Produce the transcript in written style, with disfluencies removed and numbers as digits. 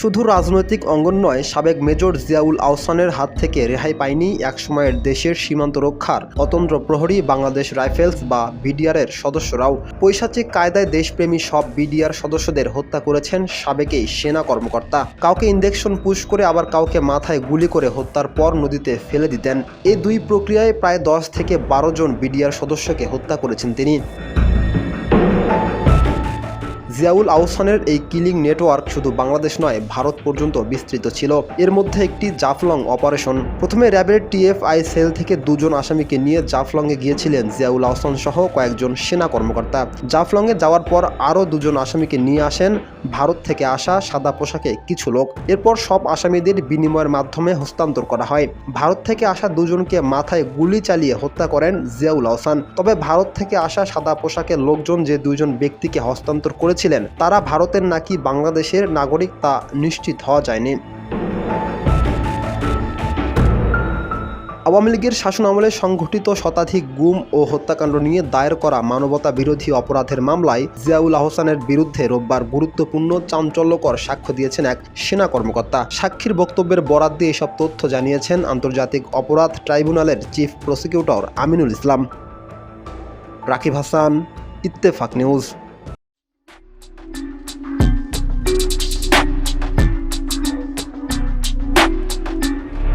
শুধু রাজনৈতিক অঙ্গন নয়, সাবেক মেজর জিয়াউল আহসানের হাত থেকে রেহাই পায়নি একসময়ের দেশের সীমান্ত রক্ষার অতন্ত্র প্রহরী বাংলাদেশ রাইফেলস বা বিডিআরের সদস্যরাও। পৈশাচিক কায়দায় দেশপ্রেমী সব বিডিআর সদস্যদের হত্যা করেছেন সাবেক এই সেনা কর্মকর্তা। কাউকে ইনজেকশন পুশ করে, আবার কাউকে মাথায় গুলি করে হত্যার পর নদীতে ফেলে দিতেন। এই দুই প্রক্রিয়ায় প্রায় 10 থেকে 12 জন বিডিআর সদস্যকে হত্যা করেছেন তিনি। জিয়াউল আহসানের এই কিলিং নেটওয়ার্ক শুধু বাংলাদেশ নয়, ভারত পর্যন্ত বিস্তৃত ছিল। এর মধ্যে একটি জাফলং অপারেশন। প্রথমে র্যাবের টিএফআই সেল থেকে 2 জন আসামিকে নিয়ে জাফলংয়ে গিয়েছিলেন জিয়াউল আহসান সহ কয়েকজন সেনা কর্মকর্তা। জাফলংয়ে যাওয়ার পর আরও 2 জন আসামিকে নিয়ে আসেন ভারত থেকে আসা সাদা পোশাকে কিছু লোক। এরপর সব আসামিদের বিনিময়ের মাধ্যমে হস্তান্তর করা হয়। ভারত থেকে আসা 2 জনকে মাথায় গুলি চালিয়ে হত্যা করেন জিয়াউল আহসান। তবে ভারত থেকে আসা সাদা পোশাকের লোকজন যে 2 জন ব্যক্তিকে হস্তান্তর করেছিলেন তারা ভারতের নাকি বাংলাদেশের নাগরিক তা নিশ্চিত হওয়া যায়নি। আওয়ামী লীগের শাসনামলে সংঘটিত শতাধিক গুম ও হত্যাকাণ্ড নিয়ে দায়ের করা মানবতা বিরোধী অপরাধের মামলায় জিয়াউল আহসানের বিরুদ্ধে রোববার গুরুত্বপূর্ণ চাঞ্চল্যকর সাক্ষ্য দিয়েছেন এক সেনা কর্মকর্তা। সাক্ষীর বক্তব্যের বরাত দিয়ে এসব তথ্য জানিয়েছেন আন্তর্জাতিক অপরাধ ট্রাইব্যুনালের chief prosecutor Aminul Islam. Rakib Hasan, Ittefaq news.